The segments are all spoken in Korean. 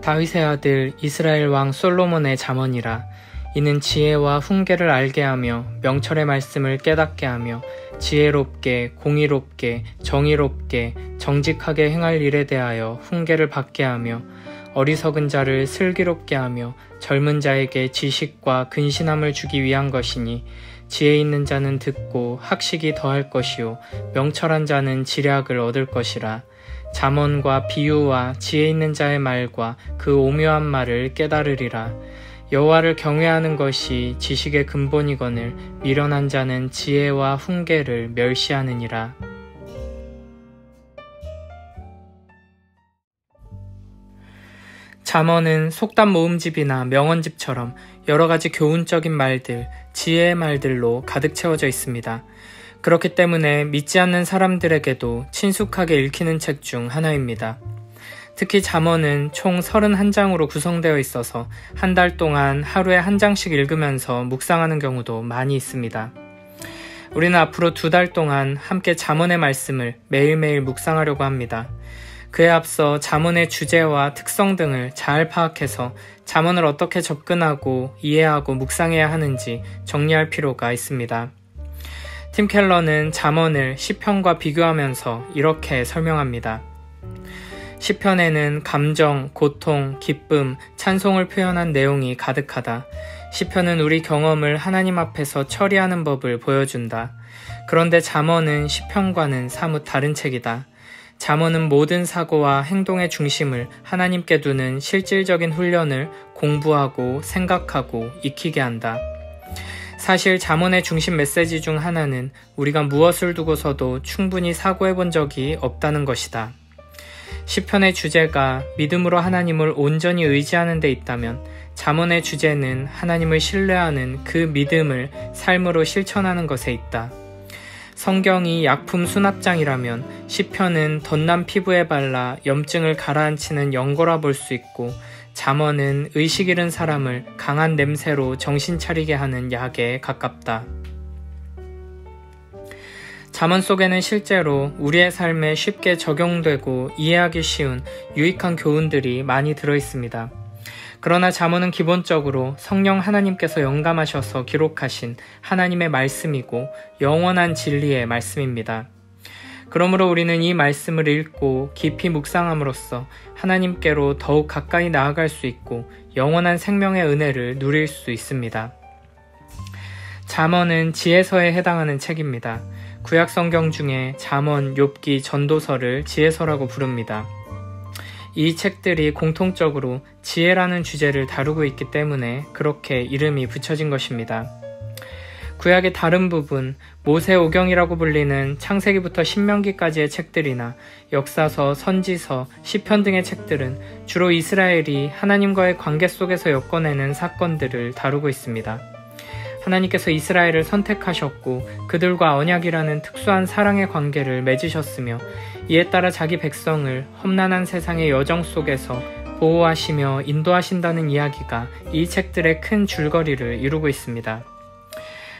다윗의 아들 이스라엘 왕 솔로몬의 잠언이라. 이는 지혜와 훈계를 알게 하며 명철의 말씀을 깨닫게 하며 지혜롭게 공의롭게 정의롭게 정직하게 행할 일에 대하여 훈계를 받게 하며 어리석은 자를 슬기롭게 하며 젊은 자에게 지식과 근신함을 주기 위한 것이니, 지혜 있는 자는 듣고 학식이 더할 것이요 명철한 자는 지략을 얻을 것이라. 잠언과 비유와 지혜 있는 자의 말과 그 오묘한 말을 깨달으리라. 여호와를 경외하는 것이 지식의 근본이거늘 미련한 자는 지혜와 훈계를 멸시하느니라. 잠언은 속담 모음집이나 명언집처럼 여러가지 교훈적인 말들, 지혜의 말들로 가득 채워져 있습니다. 그렇기 때문에 믿지 않는 사람들에게도 친숙하게 읽히는 책 중 하나입니다. 특히 잠언은 총 31장으로 구성되어 있어서 한 달 동안 하루에 한 장씩 읽으면서 묵상하는 경우도 많이 있습니다. 우리는 앞으로 2달 동안 함께 잠언의 말씀을 매일매일 묵상하려고 합니다. 그에 앞서 잠언의 주제와 특성 등을 잘 파악해서 잠언을 어떻게 접근하고 이해하고 묵상해야 하는지 정리할 필요가 있습니다. 팀 켈러는 잠언을 시편과 비교하면서 이렇게 설명합니다. 시편에는 감정, 고통, 기쁨, 찬송을 표현한 내용이 가득하다. 시편은 우리 경험을 하나님 앞에서 처리하는 법을 보여준다. 그런데 잠언은 시편과는 사뭇 다른 책이다. 잠언은 모든 사고와 행동의 중심을 하나님께 두는 실질적인 훈련을 공부하고 생각하고 익히게 한다. 사실 잠언의 중심 메시지 중 하나는 우리가 무엇을 두고서도 충분히 사고해 본 적이 없다는 것이다. 시편의 주제가 믿음으로 하나님을 온전히 의지하는 데 있다면, 잠언의 주제는 하나님을 신뢰하는 그 믿음을 삶으로 실천하는 것에 있다. 성경이 약품 수납장이라면 시편은 덧난 피부에 발라 염증을 가라앉히는 연고라 볼 수 있고, 잠언은 의식 잃은 사람을 강한 냄새로 정신 차리게 하는 약에 가깝다. 잠언 속에는 실제로 우리의 삶에 쉽게 적용되고 이해하기 쉬운 유익한 교훈들이 많이 들어있습니다. 그러나 잠언은 기본적으로 성령 하나님께서 영감하셔서 기록하신 하나님의 말씀이고 영원한 진리의 말씀입니다. 그러므로 우리는 이 말씀을 읽고 깊이 묵상함으로써 하나님께로 더욱 가까이 나아갈 수 있고 영원한 생명의 은혜를 누릴 수 있습니다. 잠언은 지혜서에 해당하는 책입니다. 구약 성경 중에 잠언, 욥기, 전도서를 지혜서라고 부릅니다. 이 책들이 공통적으로 지혜라는 주제를 다루고 있기 때문에 그렇게 이름이 붙여진 것입니다. 구약의 다른 부분, 모세오경이라고 불리는 창세기부터 신명기까지의 책들이나 역사서, 선지서, 시편 등의 책들은 주로 이스라엘이 하나님과의 관계 속에서 엮어내는 사건들을 다루고 있습니다. 하나님께서 이스라엘을 선택하셨고 그들과 언약이라는 특수한 사랑의 관계를 맺으셨으며, 이에 따라 자기 백성을 험난한 세상의 여정 속에서 보호하시며 인도하신다는 이야기가 이 책들의 큰 줄거리를 이루고 있습니다.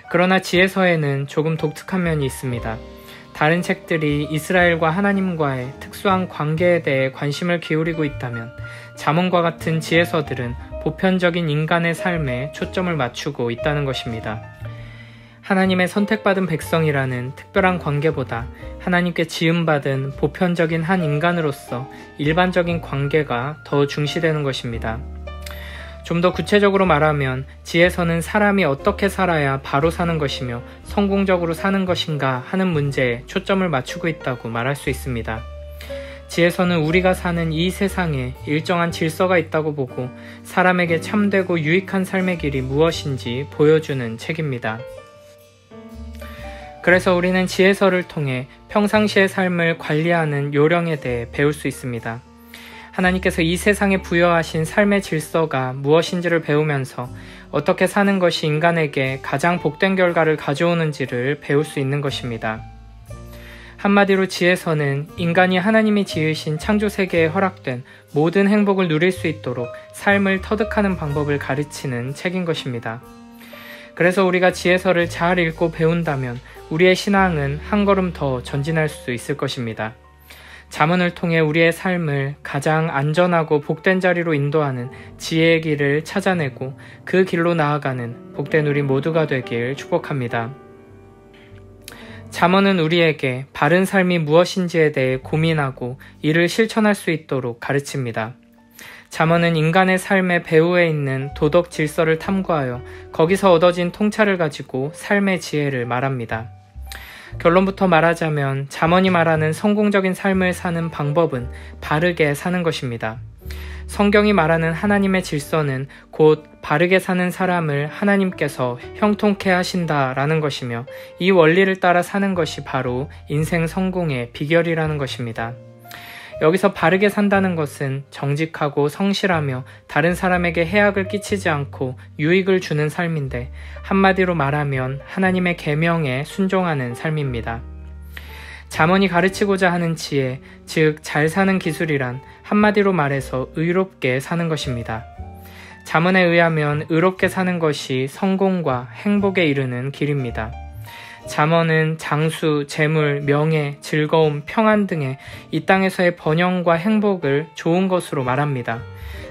그러나 지혜서에는 조금 독특한 면이 있습니다. 다른 책들이 이스라엘과 하나님과의 특수한 관계에 대해 관심을 기울이고 있다면, 잠언과 같은 지혜서들은 보편적인 인간의 삶에 초점을 맞추고 있다는 것입니다. 하나님의 선택받은 백성이라는 특별한 관계보다 하나님께 지음받은 보편적인 한 인간으로서 일반적인 관계가 더 중시되는 것입니다. 좀 더 구체적으로 말하면 지혜서는 사람이 어떻게 살아야 바로 사는 것이며 성공적으로 사는 것인가 하는 문제에 초점을 맞추고 있다고 말할 수 있습니다. 지혜서는 우리가 사는 이 세상에 일정한 질서가 있다고 보고 사람에게 참되고 유익한 삶의 길이 무엇인지 보여주는 책입니다. 그래서 우리는 지혜서를 통해 평상시의 삶을 관리하는 요령에 대해 배울 수 있습니다. 하나님께서 이 세상에 부여하신 삶의 질서가 무엇인지를 배우면서 어떻게 사는 것이 인간에게 가장 복된 결과를 가져오는지를 배울 수 있는 것입니다. 한마디로 지혜서는 인간이 하나님이 지으신 창조세계에 허락된 모든 행복을 누릴 수 있도록 삶을 터득하는 방법을 가르치는 책인 것입니다. 그래서 우리가 지혜서를 잘 읽고 배운다면 우리의 신앙은 한 걸음 더 전진할 수 있을 것입니다. 잠언을 통해 우리의 삶을 가장 안전하고 복된 자리로 인도하는 지혜의 길을 찾아내고 그 길로 나아가는 복된 우리 모두가 되길 축복합니다. 잠언은 우리에게 바른 삶이 무엇인지에 대해 고민하고 이를 실천할 수 있도록 가르칩니다. 잠언은 인간의 삶의 배후에 있는 도덕 질서를 탐구하여 거기서 얻어진 통찰을 가지고 삶의 지혜를 말합니다. 결론부터 말하자면 잠언이 말하는 성공적인 삶을 사는 방법은 바르게 사는 것입니다. 성경이 말하는 하나님의 질서는 곧 바르게 사는 사람을 하나님께서 형통케 하신다라는 것이며 이 원리를 따라 사는 것이 바로 인생 성공의 비결이라는 것입니다. 여기서 바르게 산다는 것은 정직하고 성실하며 다른 사람에게 해악을 끼치지 않고 유익을 주는 삶인데 한마디로 말하면 하나님의 계명에 순종하는 삶입니다. 잠언이 가르치고자 하는 지혜, 즉 잘 사는 기술이란 한마디로 말해서 의롭게 사는 것입니다. 잠언에 의하면 의롭게 사는 것이 성공과 행복에 이르는 길입니다. 잠언은 장수, 재물, 명예, 즐거움, 평안 등의 이 땅에서의 번영과 행복을 좋은 것으로 말합니다.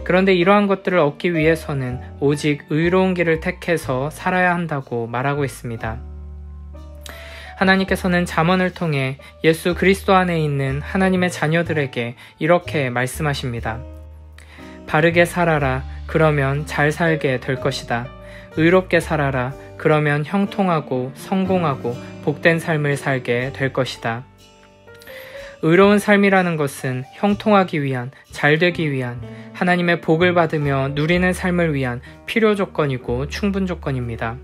그런데 이러한 것들을 얻기 위해서는 오직 의로운 길을 택해서 살아야 한다고 말하고 있습니다. 하나님께서는 잠언을 통해 예수 그리스도 안에 있는 하나님의 자녀들에게 이렇게 말씀하십니다. 바르게 살아라. 그러면 잘 살게 될 것이다. 의롭게 살아라. 그러면 형통하고 성공하고 복된 삶을 살게 될 것이다. 의로운 삶이라는 것은 형통하기 위한, 잘되기 위한, 하나님의 복을 받으며 누리는 삶을 위한 필요 조건이고 충분 조건입니다.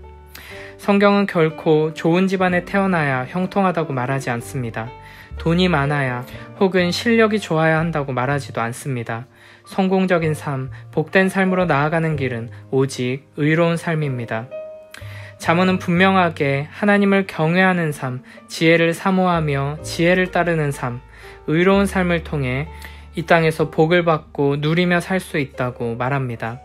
성경은 결코 좋은 집안에 태어나야 형통하다고 말하지 않습니다. 돈이 많아야 혹은 실력이 좋아야 한다고 말하지도 않습니다. 성공적인 삶, 복된 삶으로 나아가는 길은 오직 의로운 삶입니다. 잠언은 분명하게 하나님을 경외하는 삶, 지혜를 사모하며 지혜를 따르는 삶, 의로운 삶을 통해 이 땅에서 복을 받고 누리며 살 수 있다고 말합니다.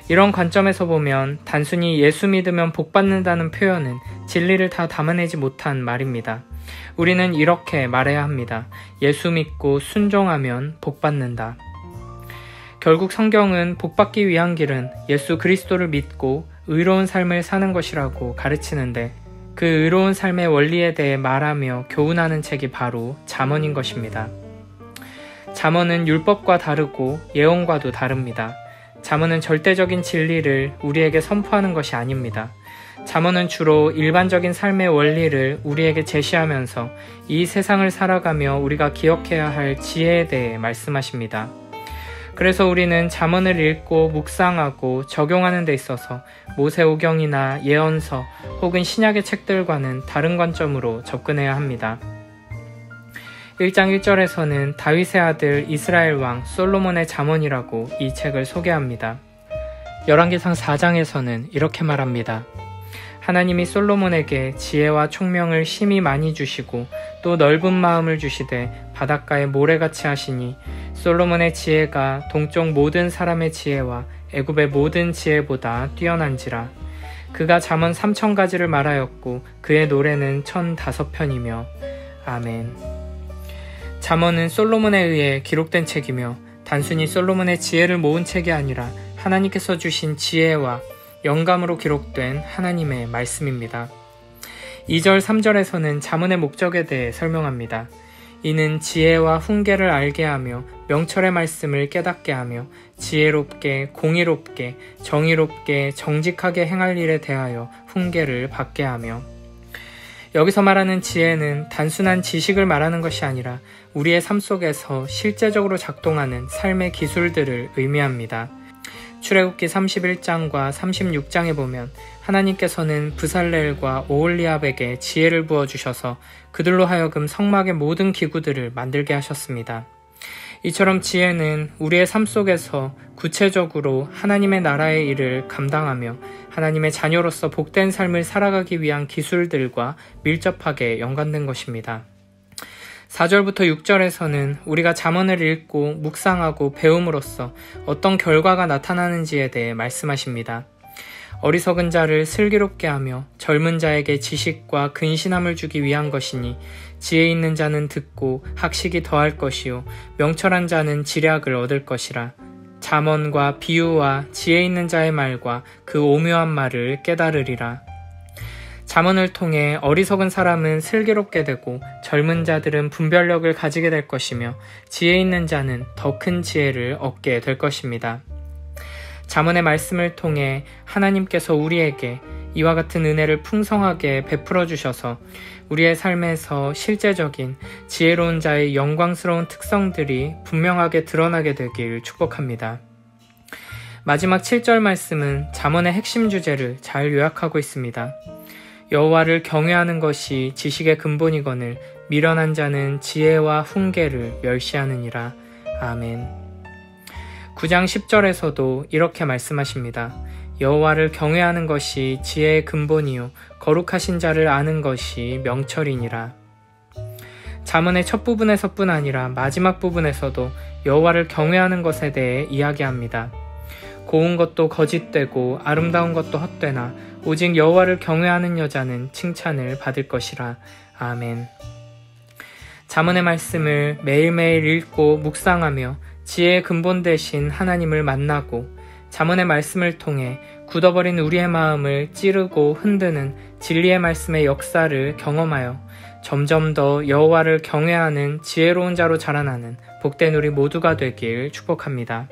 이런 관점에서 보면 단순히 예수 믿으면 복 받는다는 표현은 진리를 다 담아내지 못한 말입니다. 우리는 이렇게 말해야 합니다. 예수 믿고 순종하면 복 받는다. 결국 성경은 복 받기 위한 길은 예수 그리스도를 믿고 의로운 삶을 사는 것이라고 가르치는데 그 의로운 삶의 원리에 대해 말하며 교훈하는 책이 바로 잠언인 것입니다. 잠언은 율법과 다르고 예언과도 다릅니다. 잠언은 절대적인 진리를 우리에게 선포하는 것이 아닙니다. 잠언은 주로 일반적인 삶의 원리를 우리에게 제시하면서 이 세상을 살아가며 우리가 기억해야 할 지혜에 대해 말씀하십니다. 그래서 우리는 잠언을 읽고 묵상하고 적용하는 데 있어서 모세오경이나 예언서 혹은 신약의 책들과는 다른 관점으로 접근해야 합니다. 1장 1절에서는 다윗의 아들 이스라엘 왕 솔로몬의 잠언이라고 이 책을 소개합니다. 열왕기상 4장에서는 이렇게 말합니다. 하나님이 솔로몬에게 지혜와 총명을 심히 많이 주시고 또 넓은 마음을 주시되 바닷가에 모래같이 하시니 솔로몬의 지혜가 동쪽 모든 사람의 지혜와 애굽의 모든 지혜보다 뛰어난지라. 그가 잠언 3000가지를 말하였고 그의 노래는 1005편이며 아멘. 잠언은 솔로몬에 의해 기록된 책이며 단순히 솔로몬의 지혜를 모은 책이 아니라 하나님께서 주신 지혜와 영감으로 기록된 하나님의 말씀입니다. 2절 3절에서는 잠언의 목적에 대해 설명합니다. 이는 지혜와 훈계를 알게 하며 명철의 말씀을 깨닫게 하며 지혜롭게 공의롭게 정의롭게 정직하게 행할 일에 대하여 훈계를 받게 하며. 여기서 말하는 지혜는 단순한 지식을 말하는 것이 아니라 우리의 삶 속에서 실제적으로 작동하는 삶의 기술들을 의미합니다. 출애굽기 31장과 36장에 보면 하나님께서는 브살렐과 오홀리압에게 지혜를 부어주셔서 그들로 하여금 성막의 모든 기구들을 만들게 하셨습니다. 이처럼 지혜는 우리의 삶 속에서 구체적으로 하나님의 나라의 일을 감당하며 하나님의 자녀로서 복된 삶을 살아가기 위한 기술들과 밀접하게 연관된 것입니다. 4절부터 6절에서는 우리가 잠언을 읽고 묵상하고 배움으로써 어떤 결과가 나타나는지에 대해 말씀하십니다. 어리석은 자를 슬기롭게 하며 젊은 자에게 지식과 근신함을 주기 위한 것이니 지혜 있는 자는 듣고 학식이 더할 것이요 명철한 자는 지략을 얻을 것이라. 잠언과 비유와 지혜 있는 자의 말과 그 오묘한 말을 깨달으리라. 잠언을 통해 어리석은 사람은 슬기롭게 되고 젊은 자들은 분별력을 가지게 될 것이며 지혜 있는 자는 더 큰 지혜를 얻게 될 것입니다. 잠언의 말씀을 통해 하나님께서 우리에게 이와 같은 은혜를 풍성하게 베풀어 주셔서 우리의 삶에서 실제적인 지혜로운 자의 영광스러운 특성들이 분명하게 드러나게 되길 축복합니다. 마지막 7절 말씀은 잠언의 핵심 주제를 잘 요약하고 있습니다. 여호와를 경외하는 것이 지식의 근본이거늘 미련한 자는 지혜와 훈계를 멸시하느니라. 아멘. 9장 10절에서도 이렇게 말씀하십니다. 여호와를 경외하는 것이 지혜의 근본이요 거룩하신 자를 아는 것이 명철이니라. 잠언의 첫 부분에서뿐 아니라 마지막 부분에서도 여호와를 경외하는 것에 대해 이야기합니다. 고운 것도 거짓되고 아름다운 것도 헛되나 오직 여호와를 경외하는 여자는 칭찬을 받을 것이라. 아멘. 잠언의 말씀을 매일매일 읽고 묵상하며 지혜의 근본 되신 하나님을 만나고 잠언의 말씀을 통해 굳어버린 우리의 마음을 찌르고 흔드는 진리의 말씀의 역사를 경험하여 점점 더 여호와를 경외하는 지혜로운 자로 자라나는 복된 우리 모두가 되길 축복합니다.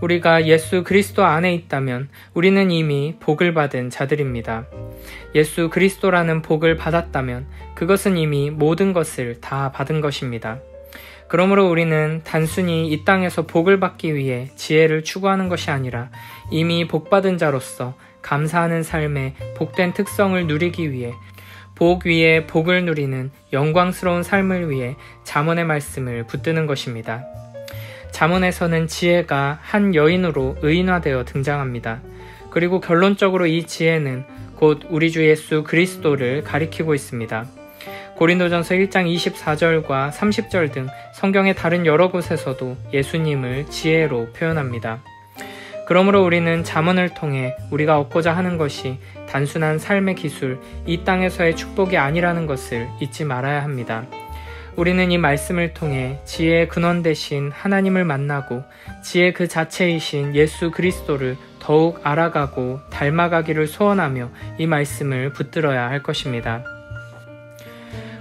우리가 예수 그리스도 안에 있다면 우리는 이미 복을 받은 자들입니다. 예수 그리스도라는 복을 받았다면 그것은 이미 모든 것을 다 받은 것입니다. 그러므로 우리는 단순히 이 땅에서 복을 받기 위해 지혜를 추구하는 것이 아니라 이미 복받은 자로서 감사하는 삶의 복된 특성을 누리기 위해 복 위에 복을 누리는 영광스러운 삶을 위해 잠언의 말씀을 붙드는 것입니다. 잠언에서는 지혜가 한 여인으로 의인화되어 등장합니다. 그리고 결론적으로 이 지혜는 곧 우리 주 예수 그리스도를 가리키고 있습니다. 고린도전서 1장 24절과 30절 등 성경의 다른 여러 곳에서도 예수님을 지혜로 표현합니다. 그러므로 우리는 잠언을 통해 우리가 얻고자 하는 것이 단순한 삶의 기술, 이 땅에서의 축복이 아니라는 것을 잊지 말아야 합니다. 우리는 이 말씀을 통해 지혜의 근원 되신 하나님을 만나고 지혜 그 자체이신 예수 그리스도를 더욱 알아가고 닮아가기를 소원하며 이 말씀을 붙들어야 할 것입니다.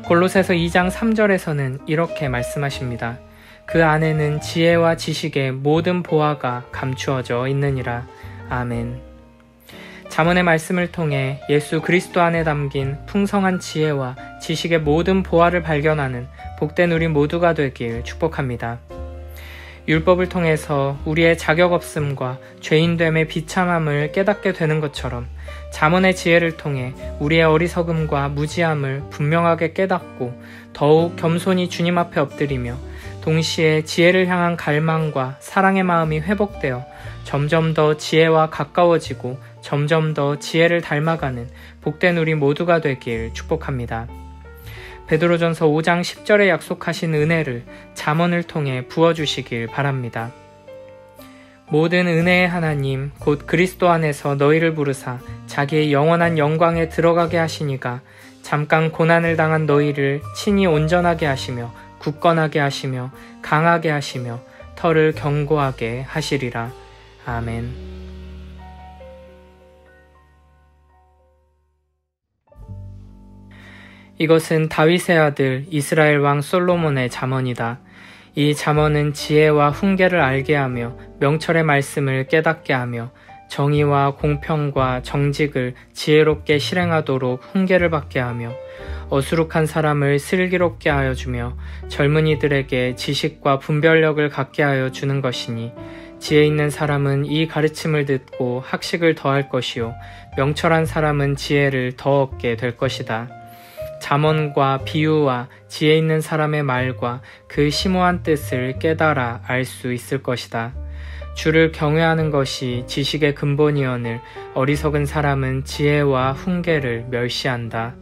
골로새서 2장 3절에서는 이렇게 말씀하십니다. 그 안에는 지혜와 지식의 모든 보화가 감추어져 있느니라. 아멘. 잠언의 말씀을 통해 예수 그리스도 안에 담긴 풍성한 지혜와 지식의 모든 보화를 발견하는 복된 우리 모두가 되길 축복합니다. 율법을 통해서 우리의 자격 없음과 죄인됨의 비참함을 깨닫게 되는 것처럼 잠언의 지혜를 통해 우리의 어리석음과 무지함을 분명하게 깨닫고 더욱 겸손히 주님 앞에 엎드리며 동시에 지혜를 향한 갈망과 사랑의 마음이 회복되어 점점 더 지혜와 가까워지고 점점 더 지혜를 닮아가는 복된 우리 모두가 되길 축복합니다. 베드로전서 5장 10절에 약속하신 은혜를 잠언을 통해 부어주시길 바랍니다. 모든 은혜의 하나님 곧 그리스도 안에서 너희를 부르사 자기의 영원한 영광에 들어가게 하시니가 잠깐 고난을 당한 너희를 친히 온전하게 하시며 굳건하게 하시며 강하게 하시며 터를 견고하게 하시리라. 아멘. 이것은 다윗의 아들 이스라엘 왕 솔로몬의 잠언이다. 이 잠언은 지혜와 훈계를 알게 하며 명철의 말씀을 깨닫게 하며 정의와 공평과 정직을 지혜롭게 실행하도록 훈계를 받게 하며 어수룩한 사람을 슬기롭게 하여 주며 젊은이들에게 지식과 분별력을 갖게 하여 주는 것이니 지혜 있는 사람은 이 가르침을 듣고 학식을 더할 것이요 명철한 사람은 지혜를 더 얻게 될 것이다. 잠언과 비유와 지혜 있는 사람의 말과 그 심오한 뜻을 깨달아 알 수 있을 것이다. 주를 경외하는 것이 지식의 근본이오늘 어리석은 사람은 지혜와 훈계를 멸시한다.